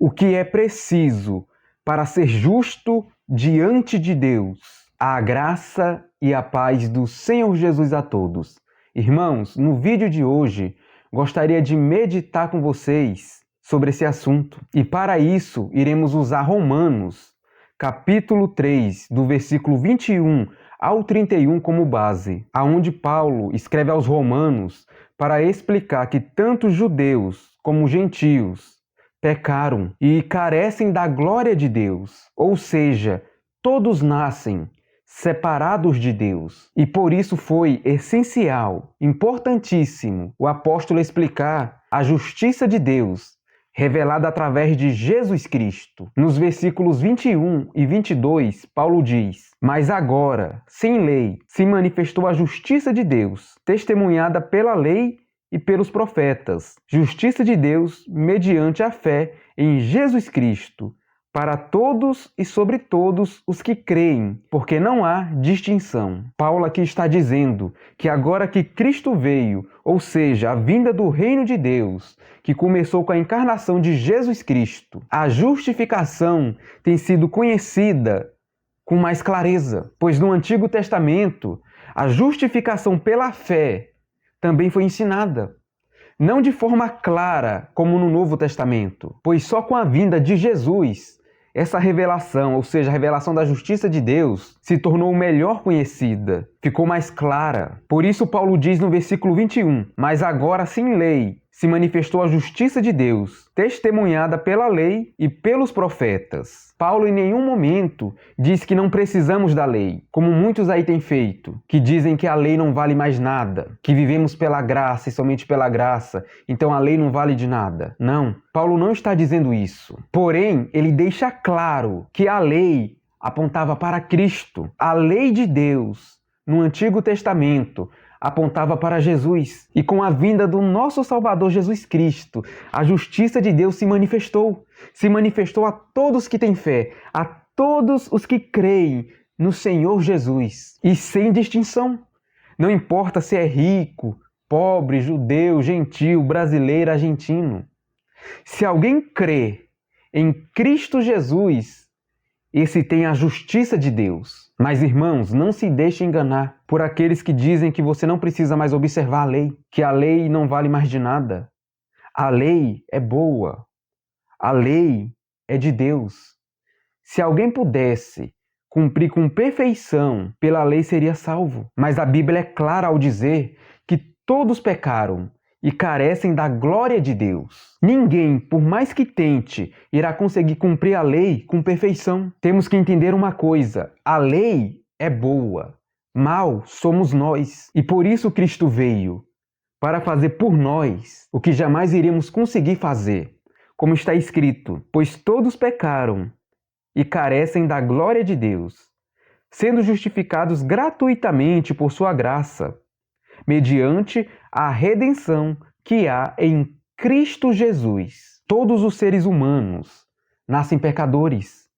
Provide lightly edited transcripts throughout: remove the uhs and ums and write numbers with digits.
o que é preciso para ser justo diante de Deus. A graça e a paz do Senhor Jesus a todos. Irmãos, no vídeo de hoje, gostaria de meditar com vocês sobre esse assunto. E para isso, iremos usar Romanos, capítulo 3, do versículo 21 ao 31 como base, aonde Paulo escreve aos romanos para explicar que tanto judeus como gentios pecaram e carecem da glória de Deus, ou seja, todos nascem separados de Deus. E por isso foi essencial, importantíssimo, o apóstolo explicar a justiça de Deus revelada através de Jesus Cristo. Nos versículos 21 e 22, Paulo diz: Mas agora, sem lei, se manifestou a justiça de Deus, testemunhada pela lei e pelos profetas. Justiça de Deus mediante a fé em Jesus Cristo, para todos e sobre todos os que creem, porque não há distinção. Paulo aqui está dizendo que agora que Cristo veio, ou seja, a vinda do reino de Deus, que começou com a encarnação de Jesus Cristo, a justificação tem sido conhecida com mais clareza, pois no Antigo Testamento, a justificação pela fé também foi ensinada. Não de forma clara como no Novo Testamento, pois só com a vinda de Jesus essa revelação, ou seja, a revelação da justiça de Deus, se tornou melhor conhecida, ficou mais clara. Por isso Paulo diz no versículo 21, Mas agora sem lei se manifestou a justiça de Deus, testemunhada pela lei e pelos profetas. Paulo em nenhum momento diz que não precisamos da lei, como muitos aí têm feito, que dizem que a lei não vale mais nada, que vivemos pela graça e somente pela graça, então a lei não vale de nada. Não, Paulo não está dizendo isso. Porém, ele deixa claro que a lei apontava para Cristo. A lei de Deus, no Antigo Testamento, apontava para Jesus. E com a vinda do nosso Salvador Jesus Cristo, a justiça de Deus se manifestou. Se manifestou a todos que têm fé, a todos os que creem no Senhor Jesus. E sem distinção. Não importa se é rico, pobre, judeu, gentil, brasileiro, argentino. Se alguém crê em Cristo Jesus, esse tem a justiça de Deus. Mas, irmãos, não se deixe enganar por aqueles que dizem que você não precisa mais observar a lei, que a lei não vale mais de nada. A lei é boa. A lei é de Deus. Se alguém pudesse cumprir com perfeição, pela lei seria salvo. Mas a Bíblia é clara ao dizer que todos pecaram e carecem da glória de Deus. Ninguém, por mais que tente, irá conseguir cumprir a lei com perfeição. Temos que entender uma coisa: a lei é boa, mal somos nós. E por isso Cristo veio, para fazer por nós o que jamais iríamos conseguir fazer. Como está escrito: Pois todos pecaram e carecem da glória de Deus, sendo justificados gratuitamente por sua graça, mediante a redenção que há em Cristo Jesus. Todos os seres humanos nascem pecadores,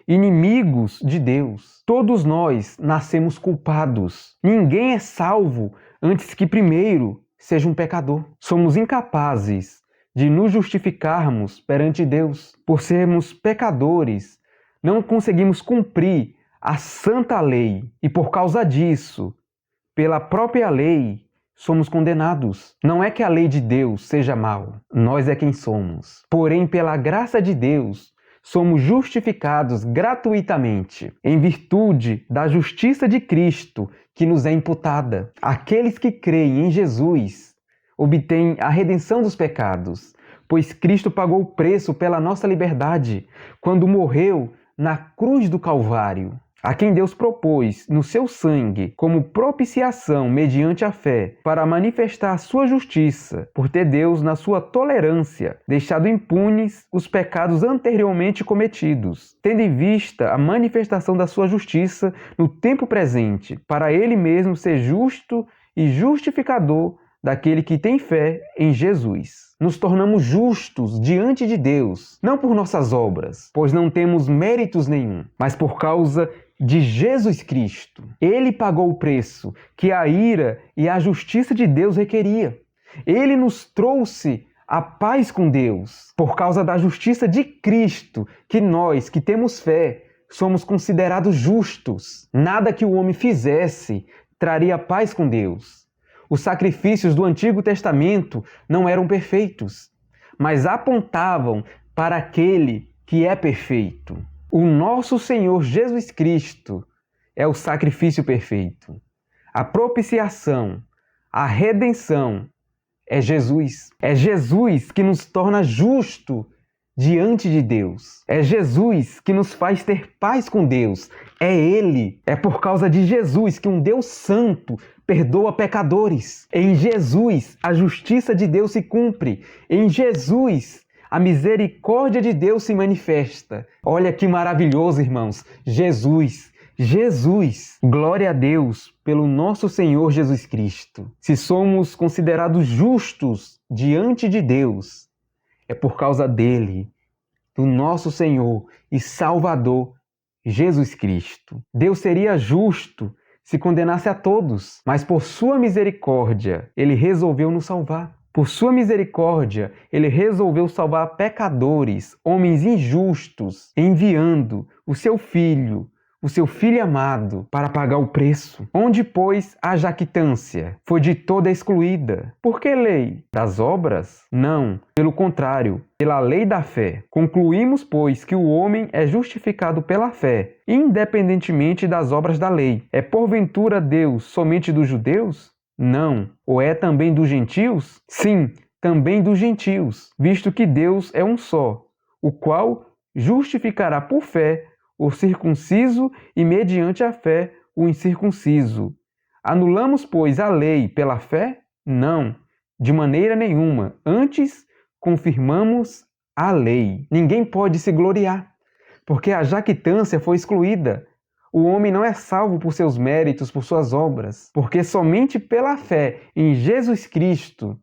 inimigos de Deus. Todos nós nascemos culpados. Ninguém é salvo antes que primeiro seja um pecador. Somos incapazes de nos justificarmos perante Deus. Por sermos pecadores, não conseguimos cumprir a santa lei. E por causa disso, pela própria lei, somos condenados. Não é que a lei de Deus seja mal, nós é quem somos. Porém, pela graça de Deus, somos justificados gratuitamente, em virtude da justiça de Cristo que nos é imputada. Aqueles que creem em Jesus obtêm a redenção dos pecados, pois Cristo pagou o preço pela nossa liberdade, quando morreu na cruz do Calvário. A quem Deus propôs no seu sangue como propiciação mediante a fé para manifestar a sua justiça, por ter Deus, na sua tolerância, deixado impunes os pecados anteriormente cometidos, tendo em vista a manifestação da sua justiça no tempo presente, para ele mesmo ser justo e justificador daquele que tem fé em Jesus. Nos tornamos justos diante de Deus, não por nossas obras, pois não temos méritos nenhum, mas por causa de Jesus Cristo. Ele pagou o preço que a ira e a justiça de Deus requeria. Ele nos trouxe a paz com Deus. Por causa da justiça de Cristo, que nós, que temos fé, somos considerados justos. Nada que o homem fizesse traria paz com Deus. Os sacrifícios do Antigo Testamento não eram perfeitos, mas apontavam para aquele que é perfeito. O nosso Senhor Jesus Cristo é o sacrifício perfeito. A propiciação, a redenção é Jesus. É Jesus que nos torna justo diante de Deus. É Jesus que nos faz ter paz com Deus. É Ele. É por causa de Jesus que um Deus santo perdoa pecadores. Em Jesus, a justiça de Deus se cumpre. Em Jesus, a misericórdia de Deus se manifesta. Olha que maravilhoso, irmãos. Jesus. Glória a Deus pelo nosso Senhor Jesus Cristo. Se somos considerados justos diante de Deus, é por causa dele, do nosso Senhor e Salvador Jesus Cristo. Deus seria justo se condenasse a todos, mas por sua misericórdia, ele resolveu nos salvar. Por sua misericórdia, ele resolveu salvar pecadores, homens injustos, enviando o seu Filho amado, para pagar o preço. Onde, pois, a jactância foi de toda excluída. Por que lei? Das obras? Não, pelo contrário, pela lei da fé. Concluímos, pois, que o homem é justificado pela fé, independentemente das obras da lei. É porventura Deus somente dos judeus? Não. Ou é também dos gentios? Sim, também dos gentios, visto que Deus é um só, o qual justificará por fé o circunciso e, mediante a fé, o incircunciso. Anulamos, pois, a lei pela fé? Não, de maneira nenhuma. Antes, confirmamos a lei. Ninguém pode se gloriar, porque a jactância foi excluída. O homem não é salvo por seus méritos, por suas obras, porque somente pela fé em Jesus Cristo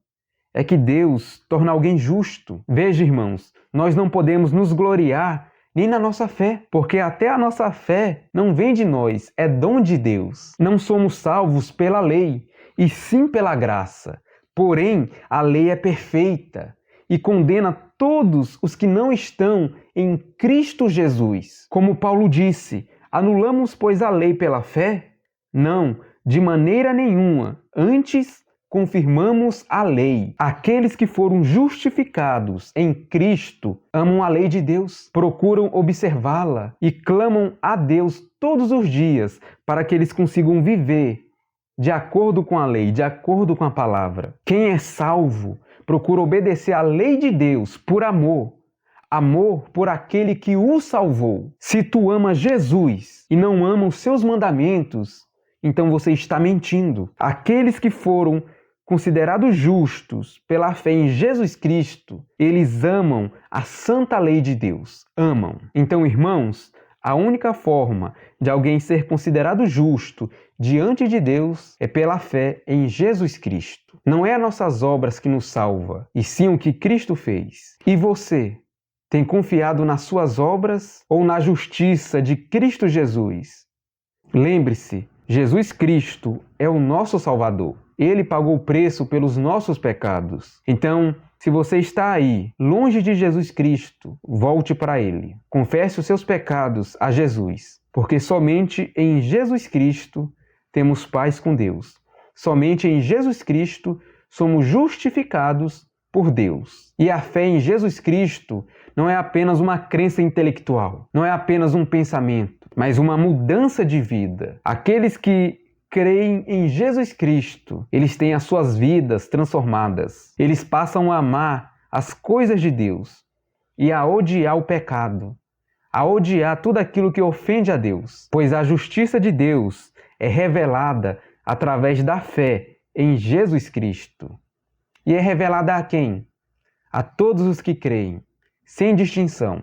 é que Deus torna alguém justo. Veja, irmãos, nós não podemos nos gloriar nem na nossa fé, porque até a nossa fé não vem de nós, é dom de Deus. Não somos salvos pela lei, e sim pela graça. Porém, a lei é perfeita e condena todos os que não estão em Cristo Jesus. Como Paulo disse, anulamos, pois, a lei pela fé? Não, de maneira nenhuma. Antes, confirmamos a lei. Aqueles que foram justificados em Cristo amam a lei de Deus, procuram observá-la e clamam a Deus todos os dias para que eles consigam viver de acordo com a lei, de acordo com a palavra. Quem é salvo procura obedecer à lei de Deus por amor. Amor por aquele que o salvou. Se tu amas Jesus e não ama os seus mandamentos, então você está mentindo. Aqueles que foram considerados justos pela fé em Jesus Cristo, eles amam a santa lei de Deus. Amam. Então, irmãos, a única forma de alguém ser considerado justo diante de Deus é pela fé em Jesus Cristo. Não é as nossas obras que nos salva, e sim o que Cristo fez. E você tem confiado nas suas obras ou na justiça de Cristo Jesus? Lembre-se, Jesus Cristo é o nosso Salvador. Ele pagou o preço pelos nossos pecados. Então, se você está aí, longe de Jesus Cristo, volte para Ele. Confesse os seus pecados a Jesus, porque somente em Jesus Cristo temos paz com Deus. Somente em Jesus Cristo somos justificados por Deus. E a fé em Jesus Cristo não é apenas uma crença intelectual, não é apenas um pensamento, mas uma mudança de vida. Aqueles que creem em Jesus Cristo, eles têm as suas vidas transformadas. Eles passam a amar as coisas de Deus e a odiar o pecado, a odiar tudo aquilo que ofende a Deus, pois a justiça de Deus é revelada através da fé em Jesus Cristo. E é revelada a quem? A todos os que creem, sem distinção.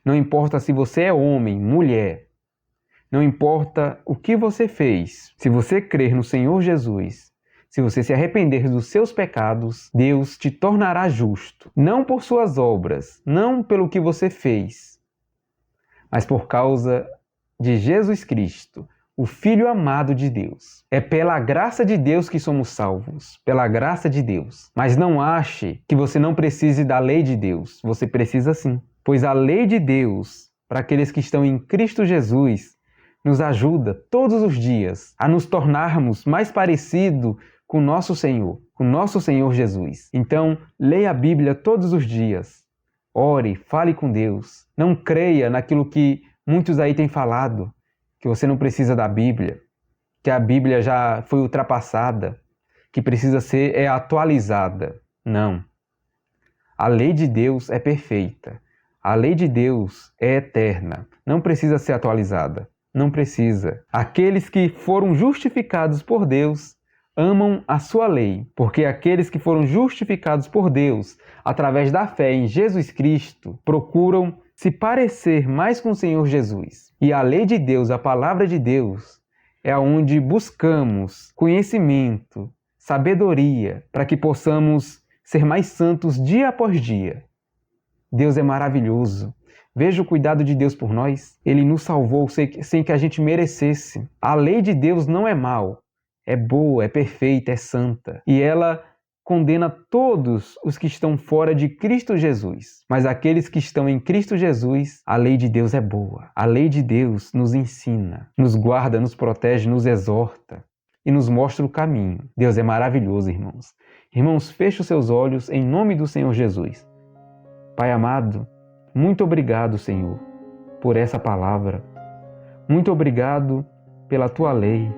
Não importa se você é homem, mulher, não importa o que você fez, se você crer no Senhor Jesus, se você se arrepender dos seus pecados, Deus te tornará justo. Não por suas obras, não pelo que você fez, mas por causa de Jesus Cristo, o Filho amado de Deus. É pela graça de Deus que somos salvos, pela graça de Deus. Mas não ache que você não precise da lei de Deus. Você precisa sim, pois a lei de Deus, para aqueles que estão em Cristo Jesus, nos ajuda todos os dias a nos tornarmos mais parecidos com nosso Senhor Jesus. Então, leia a Bíblia todos os dias. Ore, fale com Deus. Não creia naquilo que muitos aí têm falado, que você não precisa da Bíblia, que a Bíblia já foi ultrapassada, que precisa ser atualizada. Não. A lei de Deus é perfeita. A lei de Deus é eterna. Não precisa ser atualizada. Não precisa. Aqueles que foram justificados por Deus amam a sua lei, porque aqueles que foram justificados por Deus através da fé em Jesus Cristo procuram se parecer mais com o Senhor Jesus. E a lei de Deus, a palavra de Deus, é onde buscamos conhecimento, sabedoria, para que possamos ser mais santos dia após dia. Deus é maravilhoso. Veja o cuidado de Deus por nós. Ele nos salvou sem que a gente merecesse. A lei de Deus não é mal. É boa, é perfeita, é santa. E ela condena todos os que estão fora de Cristo Jesus. Mas aqueles que estão em Cristo Jesus, a lei de Deus é boa. A lei de Deus nos ensina, nos guarda, nos protege, nos exorta e nos mostra o caminho. Deus é maravilhoso, irmãos. Irmãos, feche os seus olhos em nome do Senhor Jesus. Pai amado, muito obrigado, Senhor, por essa palavra. Muito obrigado pela Tua lei.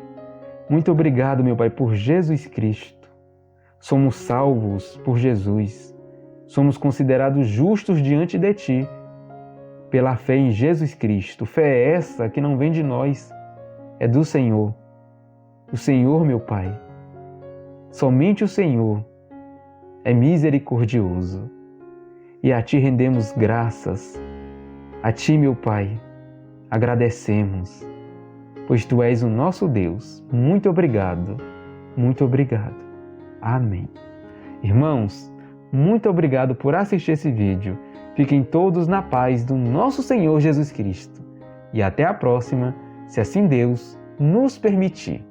Muito obrigado, meu Pai, por Jesus Cristo. Somos salvos por Jesus. Somos considerados justos diante de Ti pela fé em Jesus Cristo. Fé é essa que não vem de nós, é do Senhor. O Senhor, meu Pai, somente o Senhor é misericordioso. E a Ti rendemos graças. A Ti, meu Pai, agradecemos, pois Tu és o nosso Deus. Muito obrigado, muito obrigado. Amém. Irmãos, muito obrigado por assistir esse vídeo. Fiquem todos na paz do nosso Senhor Jesus Cristo. E até a próxima, se assim Deus nos permitir.